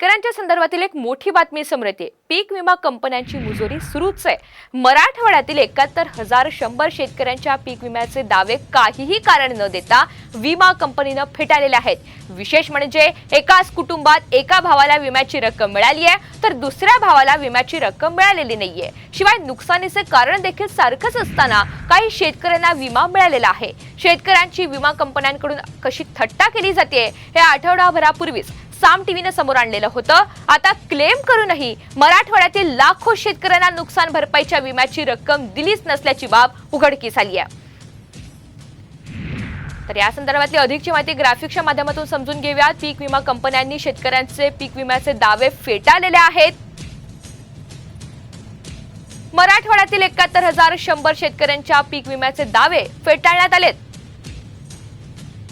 शेतकऱ्यांच्या संदर्भातील एक मोठी बातमी समोर येते। पीक विमा कंपन्यांची मुजोरी सुरूच आहे। मराठवाड्यातील 71,100 शेतकऱ्यांच्या पीक विम्याचे दावे काहीही कारण न देता विमा कंपनीने फेटाळलेले आहेत। विशेष म्हणजे एकाच कुटुंबात एका भावाला विम्याची रक्कम मिळाली आहे तर दुसऱ्या भावाला विम्याची रक्कम मिळालेली नाहीये। शिवाय नुकसानीचे कारण देखील सारखंच असताना काही शेतकऱ्यांना विमा मिळालेला आहे। शेतकऱ्यांची विमा कंपन्यांकडून कशी थट्टा केली जाते हे आठवडाभरापूर्वीच साम टीव्हीने समोर आणलेलं होतं। आता क्लेम करूनही मराठवाड्यातील लाखो शेतकऱ्यांना नुकसान भरपाईच्या विम्याची रक्कम दिलीच नसल्याची बाब उघडकीस आली आहे। तर या संदर्भातली अधिकची माहिती ग्राफिक्सच्या माध्यमातून समजून घेऊया। पीक विमा कंपन्यांनी शेतकऱ्यांचे पीक विम्याचे दावे फेटाळलेले आहेत। मराठवाड्यातील 71,100 शेतकऱ्यांच्या पीक विम्याचे दावे फेटाळण्यात आलेत।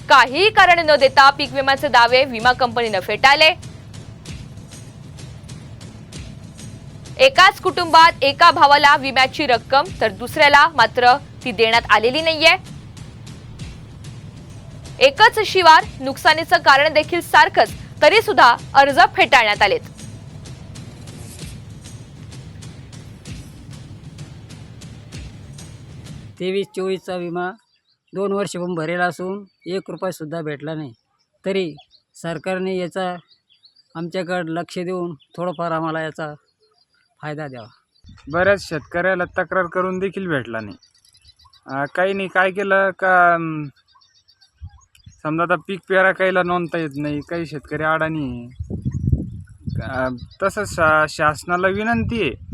काही कारण न देता पीक विम्याचे दावे विमा कंपनीने फेटाळले। एकाच कुटुंबात एका भावाला विम्याची रक्कम तर दुसऱ्याला मात्र ती देण्यात आलेली नाहीये। एकच शिवार, नुकसानीचं कारण देखील सारखंच, तरी सुद्धा अर्ज फेटाळण्यात आलेत। तेवीस 24चा विमा 2 वर्ष पण भरेला असून 1 रुपया सुद्धा भेटला नाही। तरी सरकारने याचा आमच्याकडे लक्ष देऊन थोडंफार आम्हाला याचा फायदा द्यावा। बऱ्याच शेतकऱ्याला तक्रार करून देखील भेटला नाही। काहींनी काय केलं का समजा आता पीक पेरा काहीला नोंदता येत नाही, काही शेतकरी अडाणी आहे। तसंच शासनाला विनंती आहे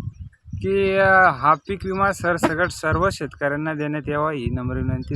की हा पीक विमा सरसकट सर्व शेतकऱ्यांना देण्यात यावा, ही नम्र विनंती आहे।